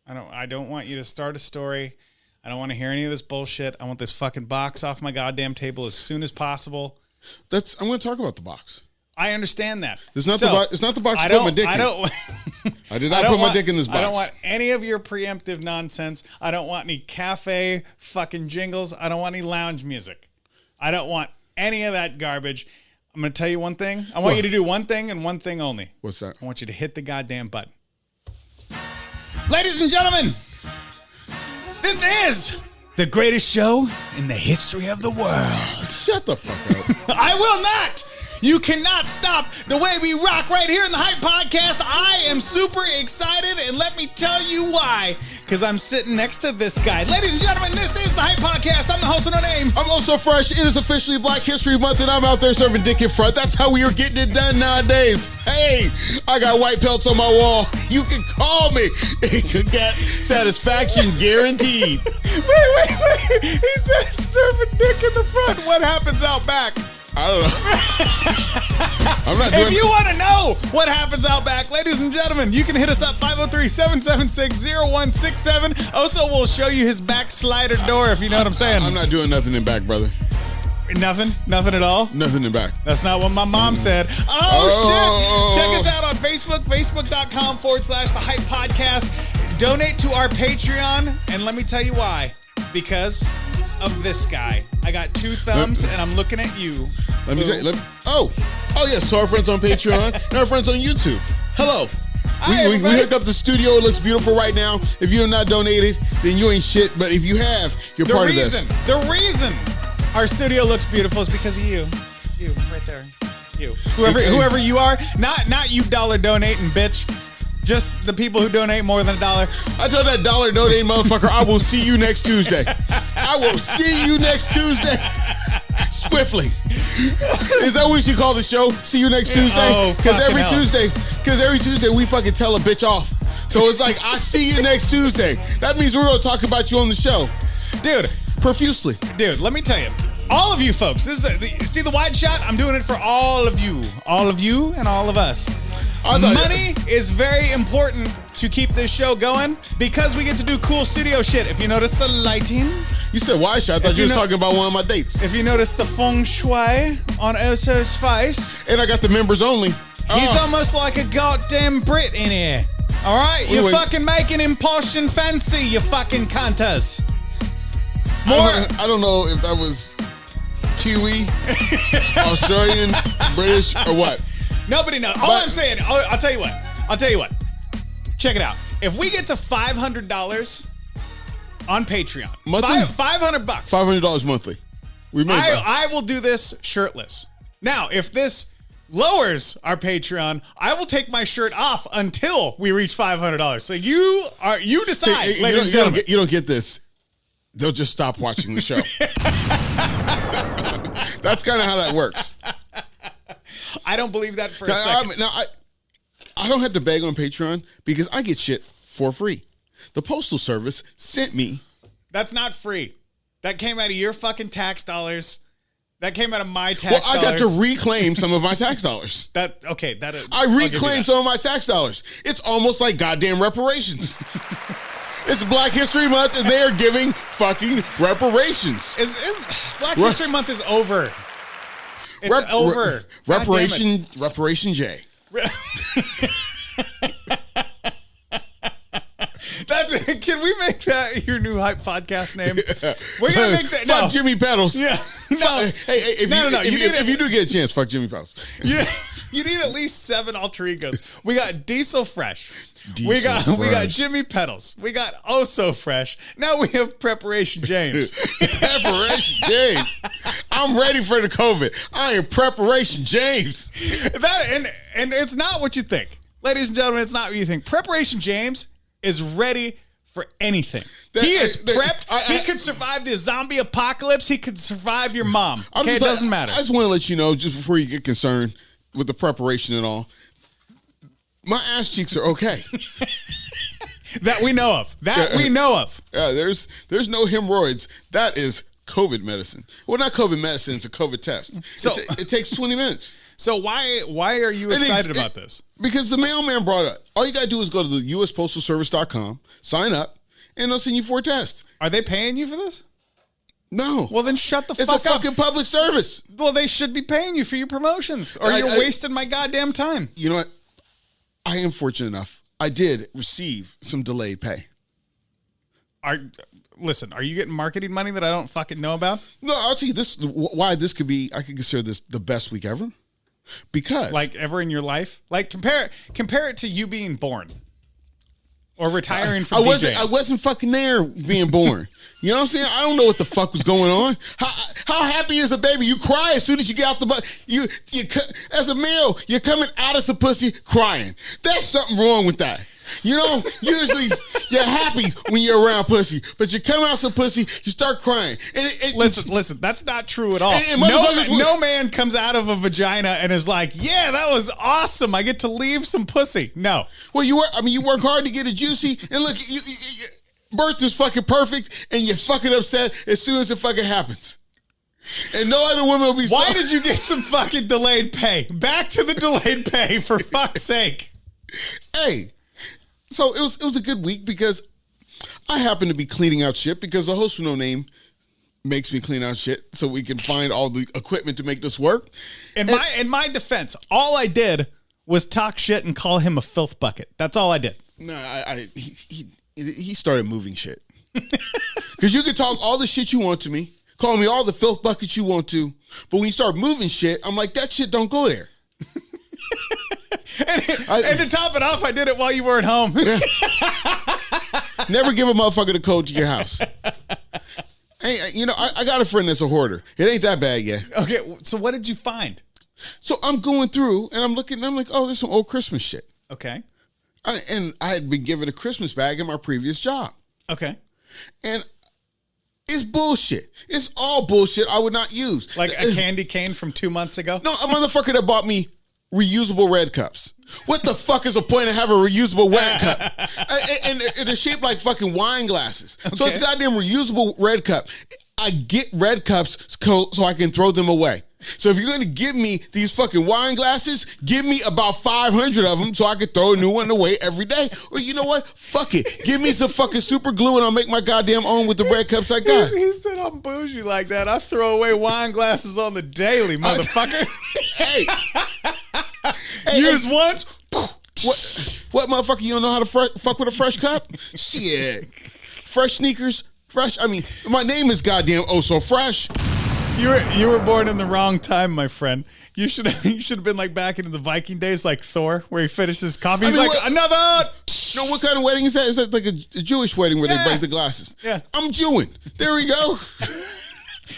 I don't want you to start a story. I don't want to hear any of this bullshit. I want this fucking box off my goddamn table as soon as possible. I'm going to talk about the box. I understand that. It's not the box you put my dick in. I did not put my dick in this box. I don't want any of your preemptive nonsense. I don't want any cafe fucking jingles. I don't want any lounge music. I don't want any of that garbage. I'm going to tell you one thing. I want you to do one thing and one thing only. What's that? I want you to hit the goddamn button. Ladies and gentlemen, this is the greatest show in the history of the world. Shut the fuck up. I will not. You cannot stop the way we rock right here in the Hype Podcast. I am super excited, and let me tell you why. Because I'm sitting next to this guy. Ladies and gentlemen, this is the Hype Podcast. I'm the host of No Name. I'm also fresh. It is officially Black History Month, and I'm out there serving dick in front. That's how we are getting it done nowadays. Hey, I got white pelts on my wall. You can call me. It could get satisfaction guaranteed. Wait. He said serving dick in the front. What happens out back? I don't know. If you want to know what happens out back, ladies and gentlemen, you can hit us up 503-776-0167. Also, we'll show you his back slider door if you know what I'm saying. I'm not doing nothing in back, brother. Nothing at all? Nothing in back. That's not what my mom said. Oh, shit. Check us out on Facebook, facebook.com/The Hype Podcast. Donate to our Patreon, and let me tell you why. Because of this guy. I got two thumbs, and I'm looking at you. Let me tell you. Oh, yes. So our friends on Patreon and our friends on YouTube. Hello. We hooked up the studio. It looks beautiful right now. If you have not donated, then you ain't shit. But if you have, you're part of this. The reason our studio looks beautiful is because of you. You, right there. You. Whoever you are. Not you dollar donating, bitch. Just the people who donate more than $1. I told that dollar donating motherfucker, I will see you next Tuesday. I will see you next Tuesday. Swiftly. Is that what we should call the show? See you next Tuesday? Oh, Because every Tuesday we fucking tell a bitch off. So it's like, I see you next Tuesday. That means we're going to talk about you on the show. Dude. Profusely. Dude, let me tell you. All of you folks, see the wide shot? I'm doing it for all of you. All of you and all of us. Money is very important to keep this show going because we get to do cool studio shit. If you notice the lighting. You said why shot? I thought you was talking about one of my dates. If you notice the feng shui on Oso's face. And I got the members only. He's almost like a goddamn Brit in here. All right? You're fucking making him posh and fancy, you fucking cunters. I don't know if that was Kiwi, Australian, British, or what. Nobody knows. I'm saying, I'll tell you what. Check it out. If we get to $500 on Patreon, monthly? $500, $500 monthly. I will do this shirtless. Now, if this lowers our Patreon, I will take my shirt off until we reach $500. So you decide, ladies and gentlemen. You don't get this. They'll just stop watching the show. That's kind of how that works. I don't believe that for a second. I don't have to beg on Patreon because I get shit for free. The Postal Service sent me. That's not free. That came out of your fucking tax dollars. That came out of my tax dollars. Well, I got to reclaim some of my tax dollars. I reclaimed some of my tax dollars. It's almost like goddamn reparations. It's Black History Month, and they are giving fucking reparations. Black History Month is over. It's over. Reparation J. Can we make that your new Hype Podcast name? We're gonna make that. Fuck Jimmy Pedals. Yeah. No. If you do get a chance, fuck Jimmy Pedals. Yeah. You need at least 7 alter egos. We got Diesel Fresh. We got Jimmy Pedals. We got Oh So Fresh. Now we have Preparation James. Preparation James. I'm ready for the COVID. I am Preparation James. And it's not what you think. Ladies and gentlemen, it's not what you think. Preparation James is ready for anything. He is prepped. He could survive the zombie apocalypse. He could survive your mom. Okay, it doesn't matter. I just want to let you know, just before you get concerned with the preparation and all, my ass cheeks are okay. That we know of. Yeah, there's no hemorrhoids. That is COVID medicine. Well, not COVID medicine. It's a COVID test. So it takes 20 minutes. So why are you excited about this? Because the mailman brought it up. All you got to do is go to the USPostalService.com, sign up, and they'll send you for a test. Are they paying you for this? No. Well, then shut the fuck up. It's a fucking public service. Well, they should be paying you for your promotions, or you're wasting my goddamn time. You know what? I am fortunate enough. I did receive some delayed pay. Listen, are you getting marketing money that I don't fucking know about? No, I'll tell you this. Why this could be, I could consider this the best week ever. Because. Like ever in your life? Like compare it to you being born. Or retiring from DJing. I wasn't fucking there being born. You know what I'm saying? I don't know what the fuck was going on. How happy is a baby? You cry as soon as you get out the butt. You as a male, you're coming out of some pussy crying. There's something wrong with that. You know, usually you're happy when you're around pussy, but you come out some pussy, you start crying. Listen, that's not true at all. No man comes out of a vagina and is like, yeah, that was awesome. I get to leave some pussy. No. Well, you work hard to get it juicy, and look, birth is fucking perfect, and you're fucking upset as soon as it fucking happens. And no other woman will be. Why did you get some fucking delayed pay? Back to the delayed pay, for fuck's sake. Hey. So it was a good week because I happen to be cleaning out shit because the host with no name makes me clean out shit so we can find all the equipment to make this work. In my defense, all I did was talk shit and call him a filth bucket. That's all I did. No, he started moving shit. Because you can talk all the shit you want to me, call me all the filth buckets you want to, but when you start moving shit, I'm like, that shit don't go there. And to top it off, I did it while you weren't home. Never give a motherfucker the code to your house. Hey, you know, I got a friend that's a hoarder. It ain't that bad yet. Okay, so what did you find? So I'm going through and I'm looking and I'm like, oh, there's some old Christmas shit. Okay. And I had been given a Christmas bag in my previous job. Okay. And it's bullshit. It's all bullshit I would not use. Like a candy cane from 2 months ago? No, a motherfucker that bought me reusable red cups. What the fuck is the point of having a reusable red cup? And they're shaped like fucking wine glasses. Okay. So it's a goddamn reusable red cup. I get red cups so I can throw them away. So if you're going to give me these fucking wine glasses, give me about 500 of them so I can throw a new one away every day. Or you know what? Fuck it. Give me some fucking super glue and I'll make my goddamn own with the red cups I got. He said I'm bougie like that. I throw away wine glasses on the daily, motherfucker. Hey. Use once. What motherfucker, you don't know how to fuck with a fresh cup? Shit. Fresh sneakers. Fresh. I mean, my name is goddamn oh so fresh. You were born in the wrong time, my friend. You should have been like back into the Viking days, like Thor, where he finishes coffee. He's like, another. No, what kind of wedding is that? Is that like a Jewish wedding where they break the glasses? Yeah. I'm Jewing. There we go.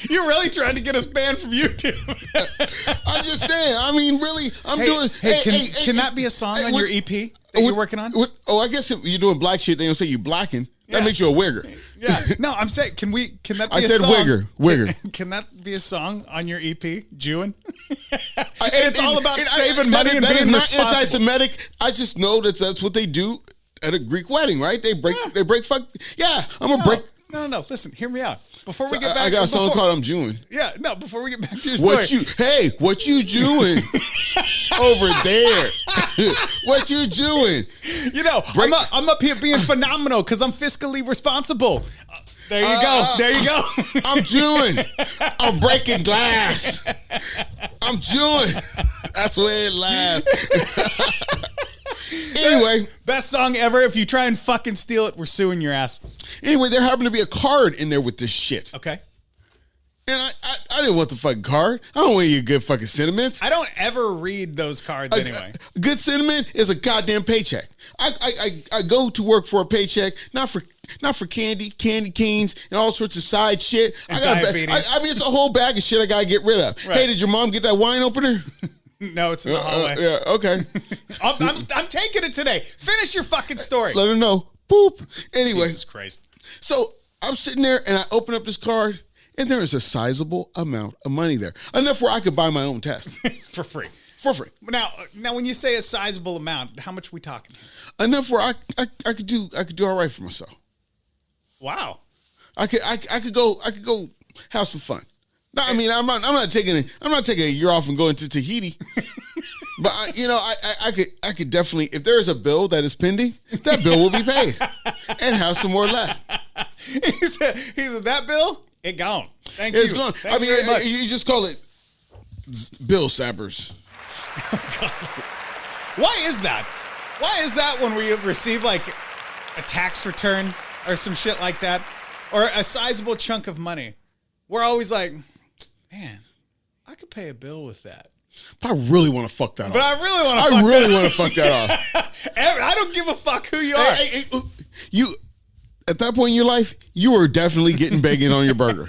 You're really trying to get us banned from YouTube. I'm just saying. I mean, really, I'm doing. Can that be a song on your EP that you're working on? I guess if you're doing black shit, they don't say you blacking. That makes you a wigger. Yeah. No, I'm saying, can that be a song? I said wigger. Can that be a song on your EP, Jewin? It's all about saving money and being responsible. Not anti-Semitic. I just know that's what they do at a Greek wedding, right? They break fuck. Yeah, I'm a break. No. Listen, hear me out. Before we get back, I got a song called "I'm Jewing." Yeah, no. Before we get back to your story, what you doing over there? What you doing? You know, I'm up here being phenomenal because I'm fiscally responsible. There you go. I'm Jewing. I'm breaking glass. I'm Jewing. That's where it laughed. Anyway, best song ever. If you try and fucking steal it, we're suing your ass. Anyway, there happened to be a card in there with this shit. Okay. And I didn't want the fucking card. I don't want your good fucking sentiments. I don't ever read those cards anyway. Good sentiment is a goddamn paycheck. I go to work for a paycheck, not for candy canes, and all sorts of side shit. Diabetes. I mean, it's a whole bag of shit I gotta get rid of. Right. Hey, did your mom get that wine opener? No, it's in the hallway. Yeah, okay. I'm taking it today. Finish your fucking story. Let her know. Boop. Anyway. Jesus Christ. So I'm sitting there and I open up this card and there is a sizable amount of money there. Enough where I could buy my own test. For free. Now, when you say a sizable amount, how much are we talking? Enough where I could do all right for myself. Wow. I could go have some fun. No, I mean, I'm not taking a year off and going to Tahiti. But I could definitely, if there is a bill that is pending, that bill will be paid and have some more left. He said that bill, it gone. Thank you. It's gone. Thank you very much. You just call it bill sappers. Why is that? Why is that when we receive like a tax return or some shit like that, or a sizable chunk of money, we're always like, man, I could pay a bill with that. But I really want to fuck that off. I really want to fuck that off. I don't give a fuck who you are. You, at that point in your life, you were definitely getting bacon on your burger.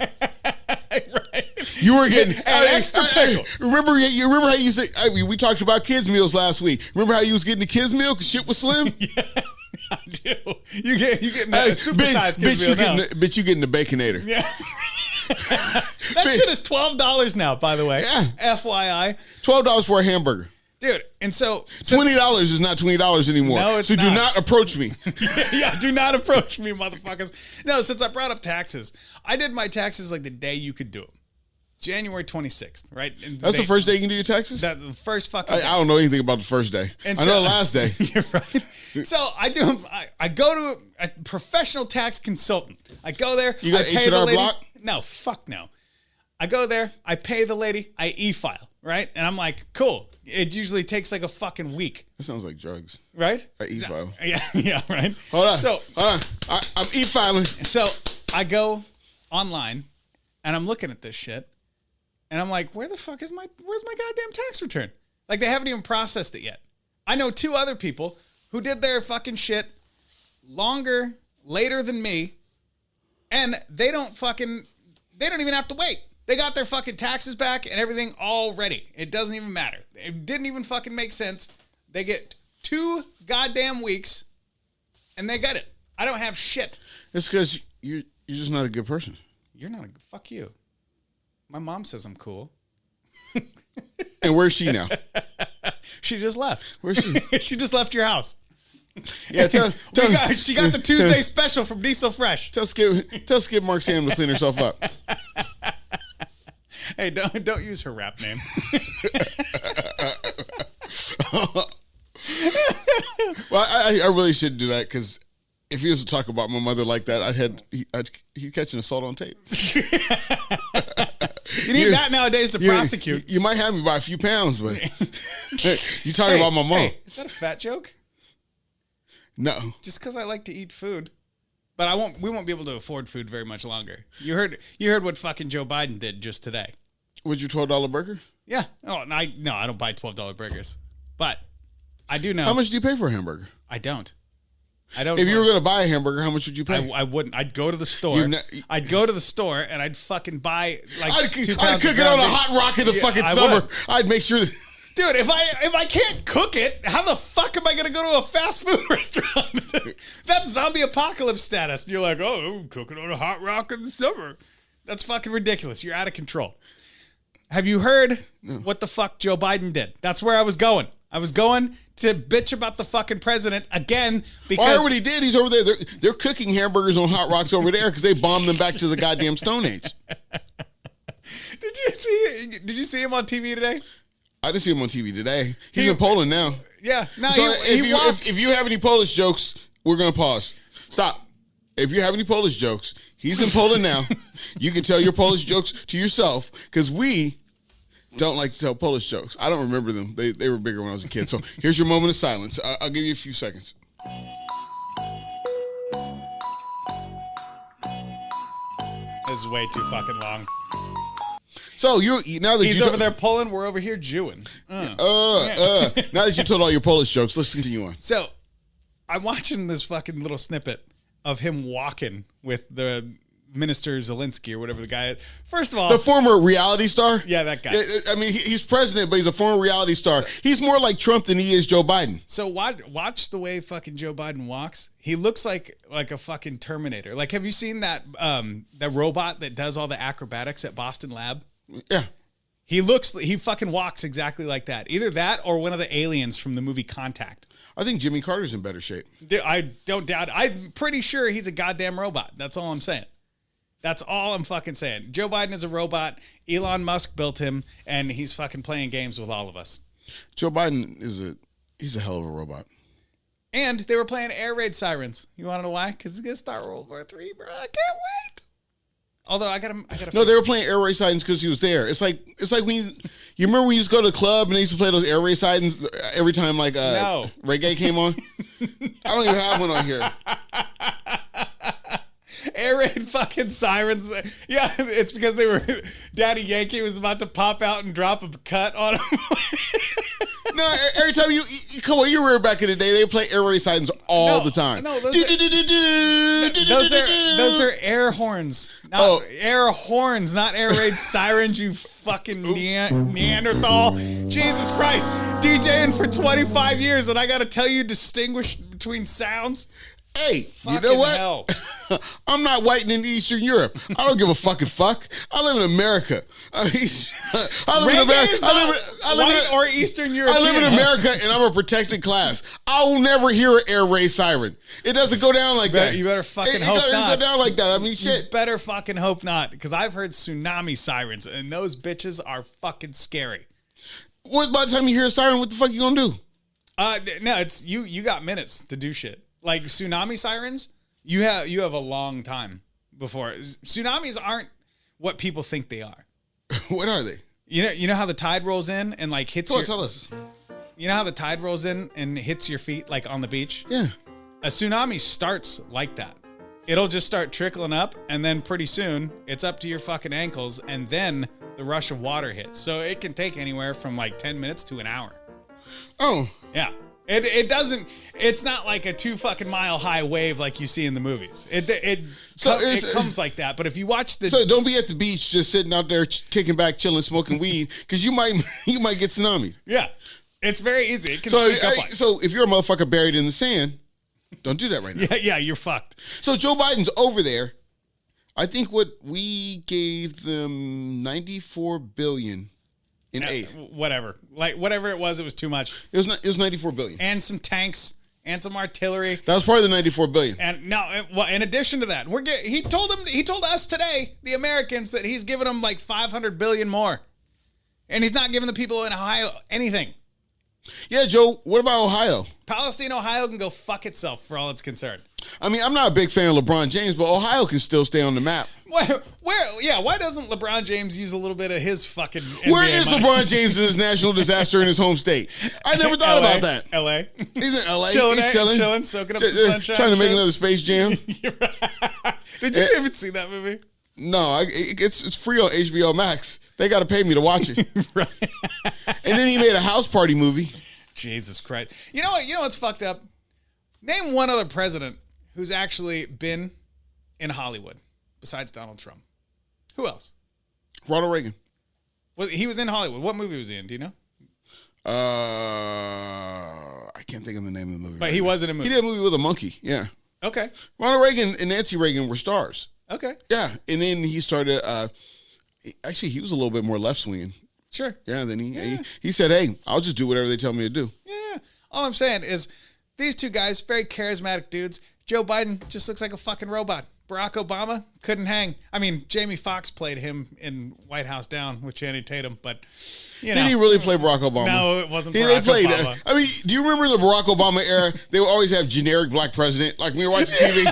Right. You were getting extra pickles. Remember how you said, we talked about kids' meals last week. Remember how you was getting the kids' meal because shit was slim? Yeah, I do. You getting a supersized kids meal now. Bitch, you getting the Baconator. Yeah. That shit is $12 now, by the way. Yeah. FYI. $12 for a hamburger. Dude, and so $20 is not $20 anymore. No, it's so not. Do not approach me. Yeah, do not approach me, motherfuckers. No, since I brought up taxes, I did my taxes like the day you could do them. January 26th, right? That's the first day you can do your taxes? That's the first fucking day. I don't know anything about the first day. I know the last day. You're right. So I go to a professional tax consultant. I go there. You got I pay H&R the lady. Block? No, fuck no. I go there. I pay the lady. I e-file, right? And I'm like, cool. It usually takes like a fucking week. That sounds like drugs. Right? I e-file. Yeah, right. Hold on. I'm e-filing. So I go online and I'm looking at this shit. And I'm like, where's my goddamn tax return? Like, they haven't even processed it yet. I know 2 other people who did their fucking shit later than me, and they don't even have to wait. They got their fucking taxes back and everything already. It doesn't even matter. It didn't even fucking make sense. They get 2 goddamn weeks, and they got it. I don't have shit. It's because you're just not a good person. You're not fuck you. My mom says I'm cool. And where's she now? She just left. Where's she? She just left your house. Yeah, she got the Tuesday special from Diesel Fresh. Tell Skip Mark Sam to clean herself up. Hey, don't use her rap name. Well, I really shouldn't do that because if he was to talk about my mother like that, he'd catch an assault on tape. You need that nowadays to prosecute. You might have me by a few pounds, but you talking about my mom. Hey, is that a fat joke? No. Just because I like to eat food. But we won't be able to afford food very much longer. You heard what fucking Joe Biden did just today. Was your $12 burger? Yeah. Oh, I don't buy $12 burgers. But I do know. How much do you pay for a hamburger? I don't. If you were going to buy a hamburger, how much would you pay? I wouldn't. I'd go to the store. I'd go to the store and I'd fucking buy like I'd cook it on a hot rock in the fucking summer. I'd make sure. Dude, if I can't cook it, how the fuck am I going to go to a fast food restaurant? That's zombie apocalypse status. You're like, oh, cook it on a hot rock in the summer. That's fucking ridiculous. You're out of control. Have you heard what the fuck Joe Biden did? That's where I was going. I was going to bitch about the fucking president again because... Well, I heard what he did. He's over there. They're cooking hamburgers on hot rocks over there because they bombed them back to the goddamn Stone Age. Did you see him on TV today? I didn't see him on TV today. He's in Poland now. Yeah. No, so if you have any Polish jokes, we're going to pause. Stop. If you have any Polish jokes, he's in Poland now. You can tell your Polish jokes to yourself because we don't like to tell Polish jokes. I don't remember them. They were bigger when I was a kid. So here's your moment of silence. I'll give you a few seconds. This is way too fucking long. So he's over there Poland, we're over here Jewing. Now that you told all your Polish jokes, let's continue on. So I'm watching this fucking little snippet of him walking with the Minister Zelensky or whatever the guy is. First of all, the former reality star. Yeah, that guy. I mean, he's president, but he's a former reality star. He's more like Trump than he is Joe Biden. So watch the way fucking Joe Biden walks. He looks like a fucking Terminator. Like, have you seen that robot that does all the acrobatics at Boston Lab? Yeah. He fucking walks exactly like that. Either that or one of the aliens from the movie Contact. I think Jimmy Carter's in better shape. I don't doubt it. I'm pretty sure he's a goddamn robot. That's all I'm saying. That's all I'm fucking saying. Joe Biden is a robot. Elon Musk built him, and he's fucking playing games with all of us. Joe Biden he's a hell of a robot. And they were playing air raid sirens. You want to know why? Because it's gonna start World War III, bro. I can't wait. Although I gotta. No, they were playing air raid sirens because he was there. It's like when you remember when you used to go to the club and they used to play those air raid sirens every time reggae came on. I don't even have one on here. Air raid fucking sirens. Yeah, it's because Daddy Yankee was about to pop out and drop a cut on him. No, every time you come on, you remember back in the day, they play air raid sirens all the time. No, those are air horns. Air horns, not air raid sirens, you fucking Neanderthal. Jesus Christ. DJing for 25 years and I got to tell you distinguish between sounds. Hey, fucking you know what? Hell. I'm not white in Eastern Europe. I don't give a fucking fuck. I live in America. I live in America. White or Eastern Europe. I live in America and I'm a protected class. I will never hear an air raid siren. It doesn't go down like that. You better fucking hope not. It doesn't go down like that. I mean, shit. You better fucking hope not. Because I've heard tsunami sirens and those bitches are fucking scary. What, by the time you hear a siren, what the fuck you gonna do? No, it's you got minutes to do shit. Like tsunami sirens, you have a long time before. Tsunamis aren't what people think they are. What are they? You know how the tide rolls in and like hits tell us. You know how the tide rolls in and hits your feet like on the beach? Yeah. A tsunami starts like that. It'll just start trickling up and then pretty soon it's up to your fucking ankles and then the rush of water hits. So it can take anywhere from like 10 minutes to an hour. Oh. Yeah. It's not like a 2 fucking mile high wave like you see in the movies. It comes like that. But if you watch So don't be at the beach just sitting out there kicking back, chilling, smoking weed, because you might get tsunamis. Yeah. It's very easy. It can sneak up on you. So if you're a motherfucker buried in the sand, don't do that right now. Yeah, you're fucked. So Joe Biden's over there. I think what we gave them $94 billion. In aid. Whatever. Like, whatever it was to much. It was $94 billion. And some tanks and some artillery. That was part of the $94 billion. And no, in addition to that, he told us today, the Americans, that he's giving them like $500 billion more. And he's not giving the people in Ohio anything. Yeah, Joe, what about Ohio? Palestine, Ohio can go fuck itself for all it's concerned. I mean, I'm not a big fan of LeBron James, but Ohio can still stay on the map. Why doesn't LeBron James use a little bit of his fucking NBA Where is money? LeBron James in his national disaster in his home state? I never thought about that. LA. He's in LA. He's chilling, soaking up some sunshine. Trying to make another Space Jam. Did you even see that movie? No, it's free on HBO Max. They got to pay me to watch it. Right. And then he made a house party movie. Jesus Christ. You know what? You know what's fucked up? Name one other president who's actually been in Hollywood besides Donald Trump. Who else? Ronald Reagan. He was in Hollywood. What movie was he in? Do you know? I can't think of the name of the movie. But he was in a movie. He did a movie with a monkey. Yeah. Okay. Ronald Reagan and Nancy Reagan were stars. Okay. Yeah. And then he started, actually, he was a little bit more left swinging. Sure. Yeah. Then he said, hey, I'll just do whatever they tell me to do. Yeah. All I'm saying is these two guys, very charismatic dudes. Joe Biden just looks like a fucking robot. Barack Obama couldn't hang. I mean, Jamie Foxx played him in White House Down with Channing Tatum, but you know. Did he really play Barack Obama? No, it wasn't Barack Obama. I mean, do you remember the Barack Obama era? They would always have generic black president, like when you were watching TV.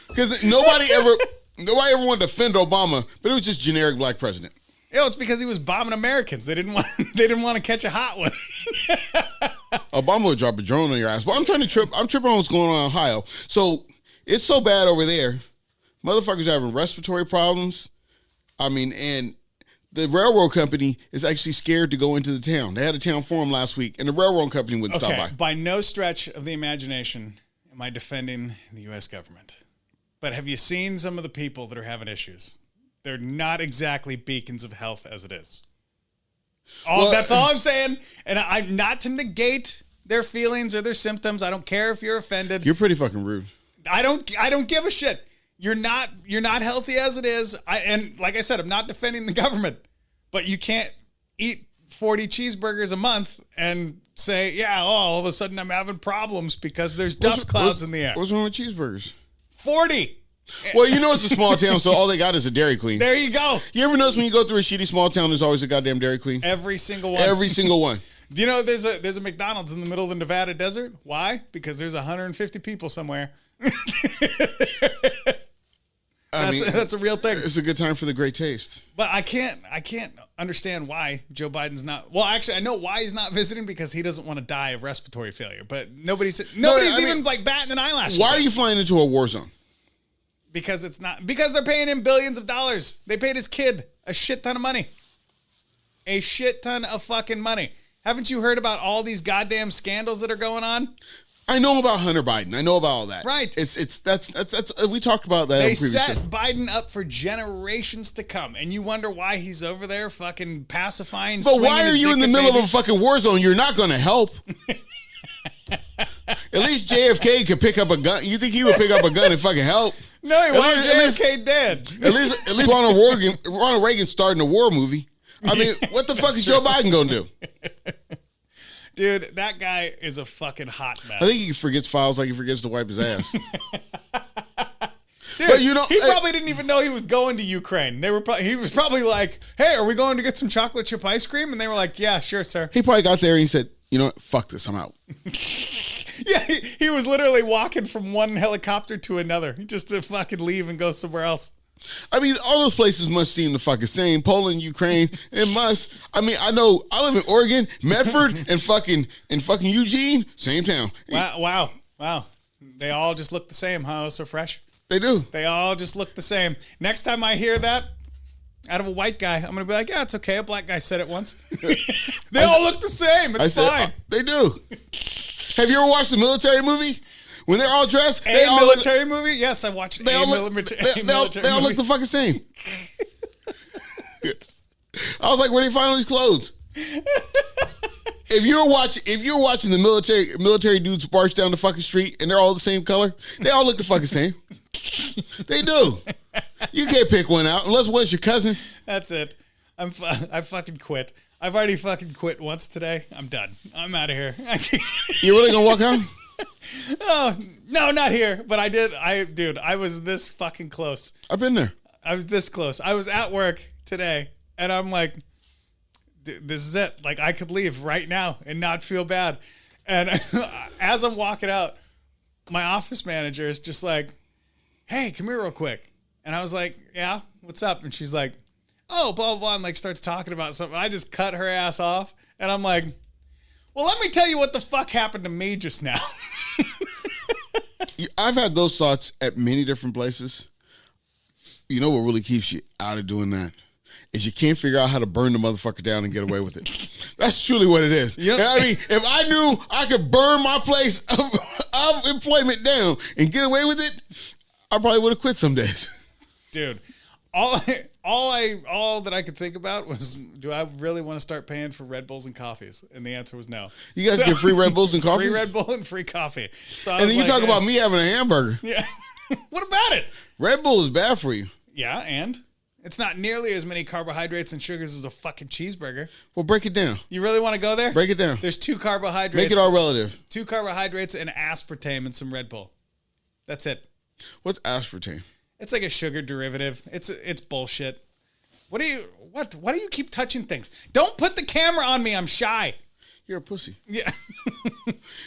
Because nobody ever wanted to defend Obama, but it was just generic black president. It's because he was bombing Americans. They didn't want to catch a hot one. Obama would drop a drone on your ass. But I'm tripping on what's going on in Ohio. So it's so bad over there. Motherfuckers are having respiratory problems. I mean, and the railroad company is actually scared to go into the town. They had a town forum last week, and the railroad company wouldn't stop by. By no stretch of the imagination am I defending the U.S. government. But have you seen some of the people that are having issues? They're not exactly beacons of health as it is. That's all I'm saying. And I'm not to negate their feelings or their symptoms. I don't care if you're offended. You're pretty fucking rude. I don't give a shit. You're not healthy as it is. And like I said, I'm not defending the government. But you can't eat 40 cheeseburgers a month and say, all of a sudden I'm having problems because there's dust clouds in the air. What's wrong with cheeseburgers? 40. Well, you know it's a small town, so all they got is a Dairy Queen. There you go. You ever notice when you go through a shitty small town, there's always a goddamn Dairy Queen? Every single one. Every single one. Do you know there's a McDonald's in the middle of the Nevada desert? Why? Because there's 150 people somewhere. That's a real thing. It's a good time for the great taste. But I can't understand why Joe Biden's not. Well, actually, I know why he's not visiting, because he doesn't want to die of respiratory failure. But nobody's even like batting an eyelash. Why are you flying into a war zone? Because they're paying him billions of dollars. They paid his kid a shit ton of money. A shit ton of fucking money. Haven't you heard about all these goddamn scandals that are going on? I know about Hunter Biden. I know about all that. Right. That's we talked about that. They set Biden up for generations to come, and you wonder why he's over there fucking pacifying. But why are you in the middle of a fucking war zone? You're not going to help. At least JFK could pick up a gun. You think he would pick up a gun and fucking help? No, he wasn't. JFK dead. At least Ronald Reagan starting a war movie. I mean, what the fuck is Joe Biden going to do? Dude, that guy is a fucking hot mess. I think he forgets files like he forgets to wipe his ass. Dude, but he probably didn't even know he was going to Ukraine. He was probably like, "Hey, are we going to get some chocolate chip ice cream?" And they were like, "Yeah, sure, sir." He probably got there and he said, "You know what? Fuck this, I'm out." Yeah, he was literally walking from one helicopter to another just to fucking leave and go somewhere else. I mean, all those places must seem the fucking same. Poland, Ukraine, it must. I mean, I know I live in Oregon, Medford, and fucking Eugene, same town. Wow. They all just look the same, huh? Oh, so fresh. They do. They all just look the same. Next time I hear that out of a white guy, I'm gonna be like, yeah, it's okay. A black guy said it once. They all look the same. It's fine. They do. Have you ever watched a military movie? When they're all dressed, military movie? Yes, I watched they all look the fucking same. I was like, where do you find all these clothes? If you're watching the military dudes march down the fucking street and they're all the same color, they all look the fucking same. They do. You can't pick one out unless one's your cousin. That's it. I fucking quit. I've already fucking quit once today. I'm done. I'm out of here. You really gonna walk out? Oh, no, not here. But I did. I was this fucking close. I've been there. I was this close. I was at work today, and I'm like, this is it. Like, I could leave right now and not feel bad. And as I'm walking out, my office manager is just like, hey, come here real quick. And I was like, yeah, what's up? And she's like, oh, blah, blah, blah, and like starts talking about something. I just cut her ass off, and I'm like, well, let me tell you what the fuck happened to me just now. I've had those thoughts at many different places. You know what really keeps you out of doing that? Is you can't figure out how to burn the motherfucker down and get away with it. That's truly what it is. Yep. I mean, if I knew I could burn my place of employment down and get away with it, I probably would have quit some days. Dude, all that I could think about was, do I really want to start paying for Red Bulls and coffees? And the answer was no. You guys get free Red Bulls and coffees? Free Red Bull and free coffee. So and then you talk about me having a hamburger. Yeah. What about it? Red Bull is bad for you. Yeah, and it's not nearly as many carbohydrates and sugars as a fucking cheeseburger. Well, break it down. You really want to go there? Break it down. There's 2 carbohydrates. Make it all relative. 2 carbohydrates and aspartame and some Red Bull. That's it. What's aspartame? It's like a sugar derivative. It's bullshit. Why do you keep touching things? Don't put the camera on me. I'm shy. You're a pussy. Yeah.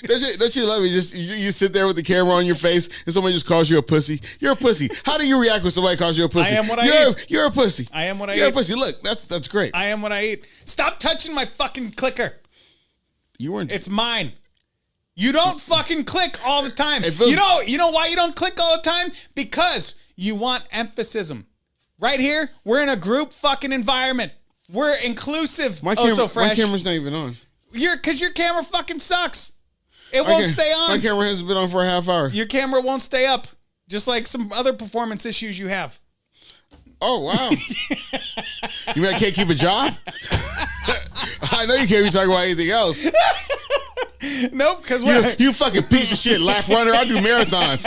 Don't you love me? Just you sit there with the camera on your face and somebody just calls you a pussy. You're a pussy. How do you react when somebody calls you a pussy? I am what I eat. You're a pussy. I am what I eat. You're a pussy. Look, that's great. I am what I eat. Stop touching my fucking clicker. You weren't. It's mine. You don't fucking click all the time. You know why you don't click all the time? Because you want emphasis. Right here, we're in a group fucking environment. We're inclusive. My camera's not even on. Because your camera fucking sucks. It won't stay on. My camera hasn't been on for a half hour. Your camera won't stay up. Just like some other performance issues you have. Oh, wow. You mean I can't keep a job? I know you can't be talking about anything else. Nope, because you fucking piece of shit lap runner. I do marathons.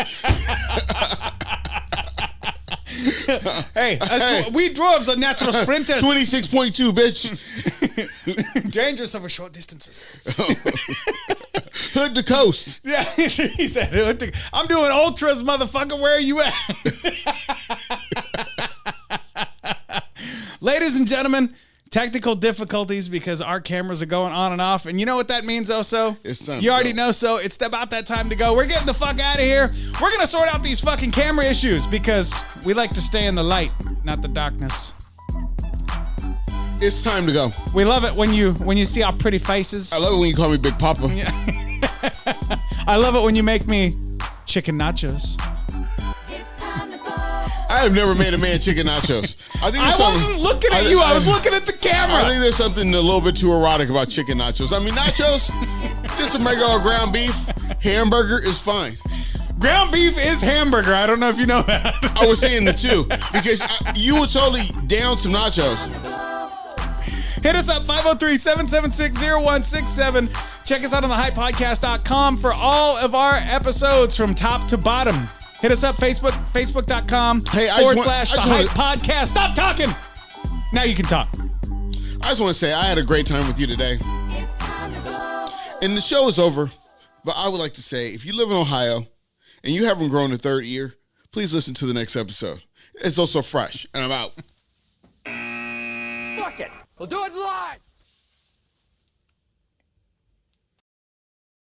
Hey, we dwarves are natural sprinters. 26.2, bitch. Dangerous over short distances. Hood to coast. Yeah, he said, I'm doing ultras, motherfucker. Where are you at? Ladies and gentlemen, technical difficulties because our cameras are going on and off. And you know what that means, Oso? It's time You to already go. know, so it's about that time to go. We're getting the fuck out of here. We're going to sort out these fucking camera issues because we like to stay in the light, not the darkness. It's time to go. We love it when you see our pretty faces. I love it when you call me Big Papa. I love it when you make me chicken nachos. I have never made a man chicken nachos. I wasn't looking at you. I was looking at the camera. I think there's something a little bit too erotic about chicken nachos. I mean, nachos, just some regular ground beef. Hamburger is fine. Ground beef is hamburger. I don't know if you know that. I was saying the two because you were totally down some nachos. Hit us up, 503-776-0167. Check us out on the HypePodcast.com for all of our episodes from top to bottom. Hit us up, Facebook.com Hey, /the Hype Podcast. Stop talking. Now you can talk. I just want to say I had a great time with you today. And the show is over, but I would like to say if you live in Ohio and you haven't grown a third ear, please listen to the next episode. It's also fresh, and I'm out. Fuck it. We'll do it live.